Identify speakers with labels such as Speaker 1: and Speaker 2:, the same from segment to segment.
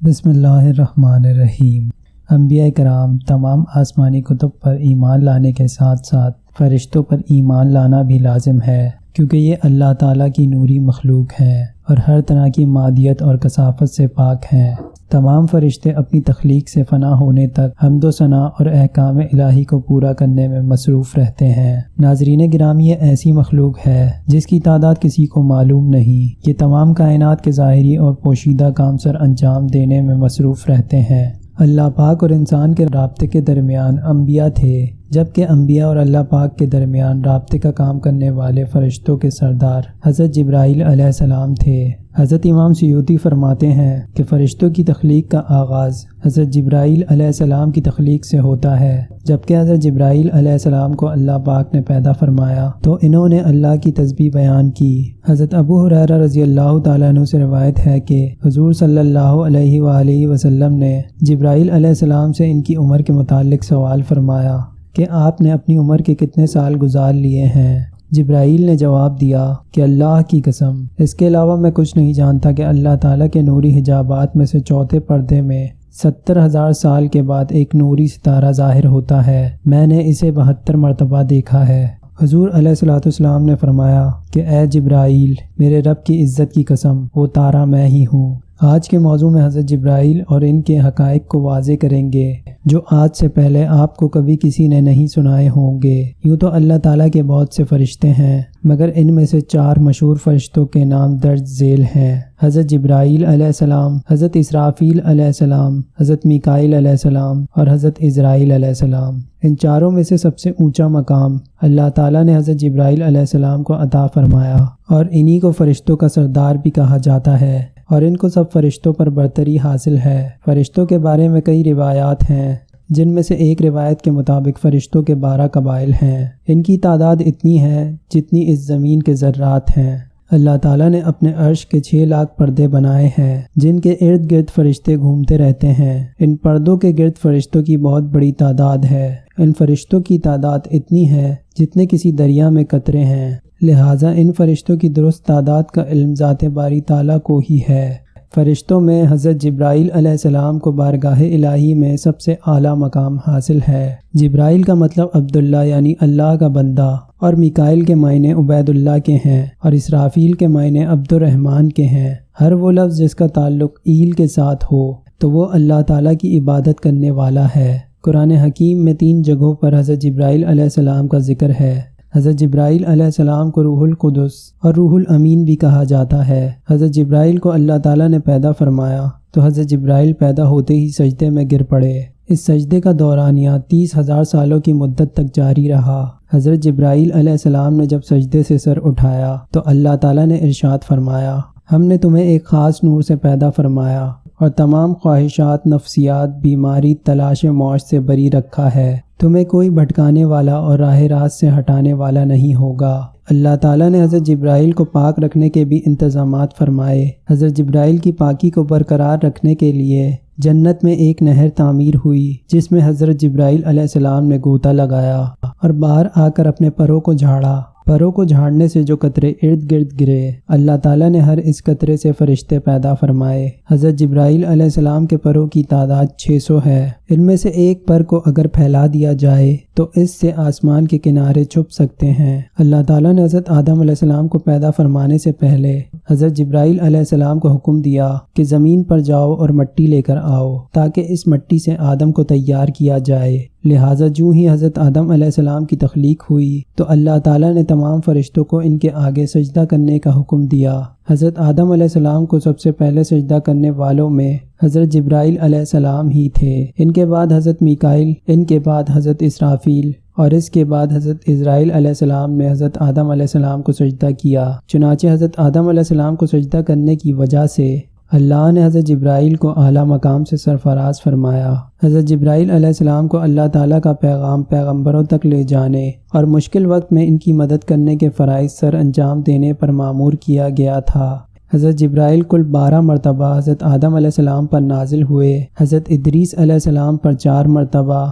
Speaker 1: بسم اللہ الرحمن الرحیم۔ انبیاء کرام تمام آسمانی کتب پر ایمان لانے کے ساتھ ساتھ فرشتوں پر ایمان لانا بھی لازم ہے، کیونکہ یہ اللہ تعالیٰ کی نوری مخلوق ہیں اور ہر طرح کی مادیت اور کثافت سے پاک ہیں۔ تمام فرشتے اپنی تخلیق سے فنا ہونے تک حمد و ثنا اور احکام الہی کو پورا کرنے میں مصروف رہتے ہیں۔ ناظرین گرامی، یہ ایسی مخلوق ہے جس کی تعداد کسی کو معلوم نہیں۔ یہ تمام کائنات کے ظاہری اور پوشیدہ کام سر انجام دینے میں مصروف رہتے ہیں۔ اللہ پاک اور انسان کے رابطے کے درمیان انبیاء تھے، جبکہ انبیاء اور اللہ پاک کے درمیان رابطے کا کام کرنے والے فرشتوں کے سردار حضرت جبرائیل علیہ السلام تھے۔ حضرت امام سیوطی فرماتے ہیں کہ فرشتوں کی تخلیق کا آغاز حضرت جبرائیل علیہ السلام کی تخلیق سے ہوتا ہے۔ جبکہ حضرت جبرائیل علیہ السلام کو اللہ پاک نے پیدا فرمایا تو انہوں نے اللہ کی تسبیح بیان کی۔ حضرت ابو ہریرہ رضی اللہ تعالیٰ عنہ سے روایت ہے کہ حضور صلی اللہ علیہ وآلہ وسلم نے جبرائیل علیہ السلام سے ان کی عمر کے متعلق سوال فرمایا کہ آپ نے اپنی عمر کے کتنے سال گزار لیے ہیں؟ جبرائیل نے جواب دیا کہ اللہ کی قسم، اس کے علاوہ میں کچھ نہیں جانتا کہ اللہ تعالیٰ کے نوری حجابات میں سے چوتھے پردے میں 70,000 سال کے بعد ایک نوری ستارہ ظاہر ہوتا ہے۔ میں نے اسے 72 مرتبہ دیکھا ہے۔ حضور علیہ الصلوۃ والسلام نے فرمایا کہ اے جبرائیل، میرے رب کی عزت کی قسم، وہ تارہ میں ہی ہوں۔ آج کے موضوع میں حضرت جبرائیل اور ان کے حقائق کو واضح کریں گے جو آج سے پہلے آپ کو کبھی کسی نے نہیں سنائے ہوں گے۔ یوں تو اللہ تعالیٰ کے بہت سے فرشتے ہیں، مگر ان میں سے 4 مشہور فرشتوں کے نام درج ذیل ہیں: حضرت جبرائیل علیہ السلام، حضرت اسرافیل علیہ السلام، حضرت میکائیل علیہ السلام اور حضرت عزرائیل علیہ السلام۔ ان چاروں میں سے سب سے اونچا مقام اللہ تعالیٰ نے حضرت جبرائیل علیہ السلام کو عطا فرمایا، اور انہی کو فرشتوں کا سردار بھی کہا جاتا ہے، اور ان کو سب فرشتوں پر برتری حاصل ہے۔ فرشتوں کے بارے میں کئی روایات ہیں، جن میں سے ایک روایت کے مطابق فرشتوں کے 12 قبائل ہیں۔ ان کی تعداد اتنی ہے جتنی اس زمین کے ذرات ہیں۔ اللہ تعالیٰ نے اپنے عرش کے 6 لاکھ پردے بنائے ہیں، جن کے ارد گرد فرشتے گھومتے رہتے ہیں۔ ان پردوں کے گرد فرشتوں کی بہت بڑی تعداد ہے۔ ان فرشتوں کی تعداد اتنی ہے جتنے کسی دریا میں قطرے ہیں، لہٰذا ان فرشتوں کی درست تعداد کا علم ذات باری تعالیٰ کو ہی ہے۔ فرشتوں میں حضرت جبرائیل علیہ السلام کو بارگاہ الہی میں سب سے اعلیٰ مقام حاصل ہے۔ جبرائیل کا مطلب عبداللہ یعنی اللہ کا بندہ، اور میکائیل کے معنی عبید اللہ کے ہیں، اور اسرافیل کے معنی عبد الرحمن کے ہیں۔ ہر وہ لفظ جس کا تعلق ایل کے ساتھ ہو تو وہ اللہ تعالیٰ کی عبادت کرنے والا ہے۔ قرآن حکیم میں 3 جگہوں پر حضرت جبرائیل علیہ السلام کا ذکر ہے۔ حضرت جبرائیل علیہ السلام کو روح القدس اور روح الامین بھی کہا جاتا ہے۔ حضرت جبرائیل کو اللہ تعالیٰ نے پیدا فرمایا تو حضرت جبرائیل پیدا ہوتے ہی سجدے میں گر پڑے۔ اس سجدے کا دورانیہ 30,000 سالوں کی مدت تک جاری رہا۔ حضرت جبرائیل علیہ السلام نے جب سجدے سے سر اٹھایا تو اللہ تعالیٰ نے ارشاد فرمایا، ہم نے تمہیں ایک خاص نور سے پیدا فرمایا اور تمام خواہشات، نفسیات، بیماری، تلاش معاش سے بری رکھا ہے۔ تمہیں کوئی بھٹکانے والا اور راہ راست سے ہٹانے والا نہیں ہوگا۔ اللہ تعالیٰ نے حضرت جبرائیل کو پاک رکھنے کے بھی انتظامات فرمائے۔ حضرت جبرائیل کی پاکی کو برقرار رکھنے کے لیے جنت میں ایک نہر تعمیر ہوئی، جس میں حضرت جبرائیل علیہ السلام نے غوطہ لگایا اور باہر آ کر اپنے پروں کو جھاڑا۔ پروں کو جھاڑنے سے جو قطرے ارد گرد گرے، اللہ تعالیٰ نے ہر اس قطرے سے فرشتے پیدا فرمائے۔ حضرت جبرائیل علیہ السلام کے پروں کی تعداد 600 ہے۔ ان میں سے ایک پر کو اگر پھیلا دیا جائے تو اس سے آسمان کے کنارے چھپ سکتے ہیں۔ اللہ تعالیٰ نے حضرت آدم علیہ السلام کو پیدا فرمانے سے پہلے حضرت جبرائیل علیہ السلام کو حکم دیا کہ زمین پر جاؤ اور مٹی لے کر آؤ تاکہ اس مٹی سے آدم کو تیار کیا جائے۔ لہٰذا جو ہی حضرت آدم علیہ السلام کی تخلیق ہوئی تو اللہ تعالیٰ نے تمام فرشتوں کو ان کے آگے سجدہ کرنے کا حکم دیا۔ حضرت آدم علیہ السلام کو سب سے پہلے سجدہ کرنے والوں میں حضرت جبرائیل علیہ السلام ہی تھے۔ ان کے بعد حضرت میکائیل، ان کے بعد حضرت اسرافیل، اور اس کے بعد حضرت عزرائیل علیہ السلام نے حضرت آدم علیہ السلام کو سجدہ کیا۔ چنانچہ حضرت آدم علیہ السلام کو سجدہ کرنے کی وجہ سے اللہ نے حضرت جبرائیل کو اعلیٰ مقام سے سرفراز فرمایا۔ حضرت جبرائیل علیہ السلام کو اللہ تعالیٰ کا پیغام پیغمبروں تک لے جانے اور مشکل وقت میں ان کی مدد کرنے کے فرائض سر انجام دینے پر مامور کیا گیا تھا۔ حضرت جبرائیل کل 12 مرتبہ حضرت آدم علیہ السلام پر نازل ہوئے، حضرت ادریس علیہ السلام پر 4 مرتبہ،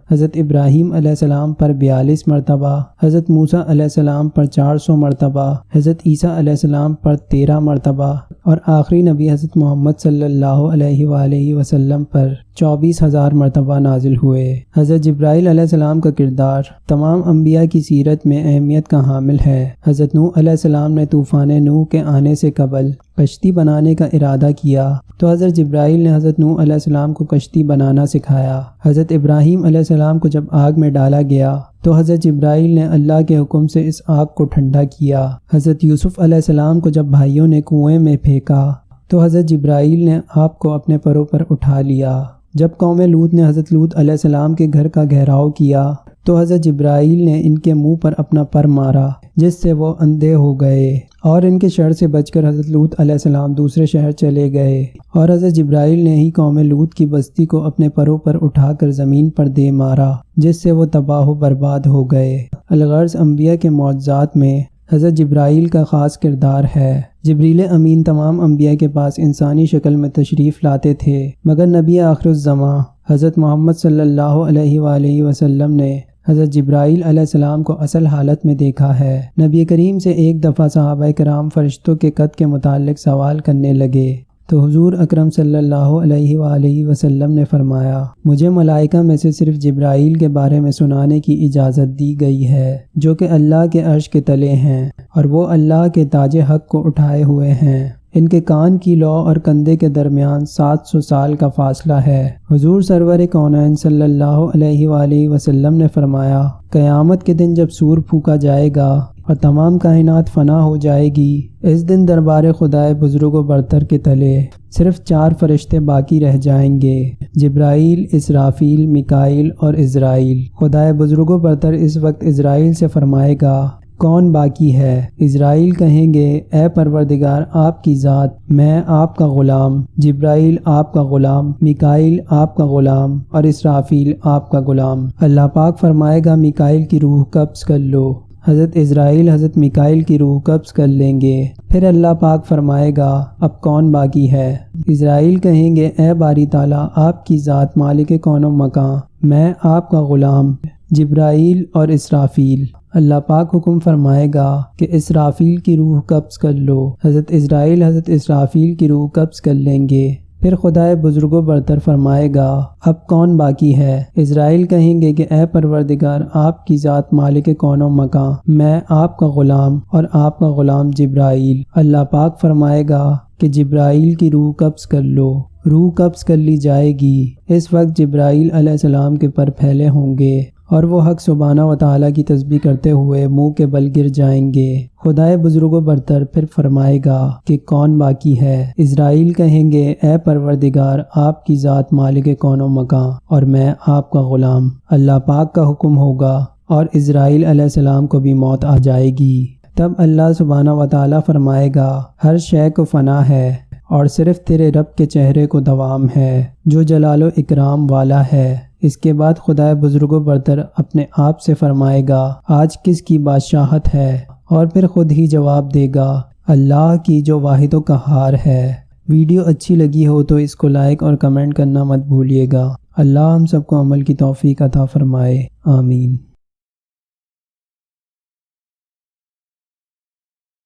Speaker 1: حضرت ابراہیم علیہ السلام پر 42 مرتبہ، حضرت موسیٰ علیہ السلام پر 400 مرتبہ، حضرت عیسیٰ علیہ السلام پر 13 مرتبہ اور آخری نبی حضرت محمد صلی اللہ علیہ وآلہ وسلم پر 24,000 مرتبہ نازل ہوئے۔ حضرت جبرائیل علیہ السلام کا کردار تمام انبیاء کی سیرت میں اہمیت کا حامل ہے۔ حضرت نوح علیہ السلام نے طوفان نوح کے آنے سے قبل کشتی بنانے کا ارادہ کیا تو حضرت جبرائیل نے حضرت نوح علیہ السلام کو کشتی بنانا سکھایا۔ حضرت ابراہیم علیہ السلام کو جب آگ میں ڈالا گیا تو حضرت جبرائیل نے اللہ کے حکم سے اس آگ کو ٹھنڈا کیا۔ حضرت یوسف علیہ السلام کو جب بھائیوں نے کنویں میں پھینکا تو حضرت جبرائیل نے آپ کو اپنے پروں پر اٹھا لیا۔ جب قوم لوط نے حضرت لوط علیہ السلام کے گھر کا گھیراؤ کیا تو حضرت جبرائیل نے ان کے منہ پر اپنا پر مارا جس سے وہ اندھے ہو گئے اور ان کے شر سے بچ کر حضرت لوط علیہ السلام دوسرے شہر چلے گئے، اور حضرت جبرائیل نے ہی قوم لوط کی بستی کو اپنے پروں پر اٹھا کر زمین پر دے مارا جس سے وہ تباہ و برباد ہو گئے۔ الغرض انبیاء کے معجزات میں حضرت جبرائیل کا خاص کردار ہے۔ جبریل امین تمام انبیاء کے پاس انسانی شکل میں تشریف لاتے تھے، مگر نبی آخر الزماں حضرت محمد صلی اللہ علیہ وآلہ وسلم نے حضرت جبرائیل علیہ السلام کو اصل حالت میں دیکھا ہے۔ نبی کریم سے ایک دفعہ صحابہ کرام فرشتوں کے قد کے متعلق سوال کرنے لگے تو حضور اکرم صلی اللہ علیہ وآلہ وسلم نے فرمایا، مجھے ملائکہ میں سے صرف جبرائیل کے بارے میں سنانے کی اجازت دی گئی ہے جو کہ اللہ کے عرش کے تلے ہیں اور وہ اللہ کے تاج حق کو اٹھائے ہوئے ہیں۔ ان کے کان کی لو اور کندھے کے درمیان 700 سال کا فاصلہ ہے۔ حضور سرور کونین صلی اللہ علیہ وآلہ وسلم نے فرمایا، قیامت کے دن جب سور پھونکا جائے گا اور تمام کائنات فنا ہو جائے گی، اس دن دربار خدائے بزرگ و برتر کے تلے صرف 4 فرشتے باقی رہ جائیں گے، جبرائیل، اسرافیل، میکائیل اور عزرائیل۔ خدائے بزرگ و برتر اس وقت عزرائیل سے فرمائے گا، کون باقی ہے؟ عزرائیل کہیں گے، اے پروردگار آپ کی ذات، میں آپ کا غلام۔ جبرائیل آپ کا غلام، میکائیل آپ کا غلام اور اسرافیل آپ کا غلام۔ اللہ پاک فرمائے گا، میکائیل کی روح قبض کر لو۔ حضرت عزرائیل حضرت میکائیل کی روح قبض کر لیں گے۔ پھر اللہ پاک فرمائے گا، اب کون باقی ہے؟ عزرائیل کہیں گے، اے باری تعالیٰ آپ کی ذات، مالک کون و مکان، میں آپ کا غلام۔ جبرائیل اور اسرافیل، اللہ پاک حکم فرمائے گا کہ اسرافیل کی روح قبض کر لو۔ حضرت عزرائیل حضرت اسرافیل کی روح قبض کر لیں گے۔ پھر خدائے بزرگ و برتر فرمائے گا، اب کون باقی ہے؟ عزرائیل کہیں گے کہ اے پروردگار آپ کی ذات، مالک کون و مکان، میں آپ کا غلام اور آپ کا غلام جبرائیل۔ اللہ پاک فرمائے گا کہ جبرائیل کی روح قبض کر لو۔ روح قبض کر لی جائے گی۔ اس وقت جبرائیل علیہ السلام کے پر پھیلے ہوں گے اور وہ حق سبحانہ و تعالیٰ کی تسبیح کرتے ہوئے منہ کے بل گر جائیں گے۔ خدائے بزرگ و برتر پھر فرمائے گا کہ کون باقی ہے؟ عزرائیل کہیں گے، اے پروردگار آپ کی ذات، مالک کون و مکان اور میں آپ کا غلام۔ اللہ پاک کا حکم ہوگا اور عزرائیل علیہ السلام کو بھی موت آ جائے گی۔ تب اللہ سبحانہ و تعالیٰ فرمائے گا، ہر شے کو فنا ہے اور صرف تیرے رب کے چہرے کو دوام ہے جو جلال و اکرام والا ہے۔ اس کے بعد خدائے بزرگ و برتر اپنے آپ سے فرمائے گا، آج کس کی بادشاہت ہے؟ اور پھر خود ہی جواب دے گا، اللہ کی جو واحد و قہار ہے۔ ویڈیو اچھی لگی ہو تو اس کو لائک اور کمنٹ کرنا مت بھولیے گا۔ اللہ ہم سب کو عمل کی توفیق عطا فرمائے، آمین۔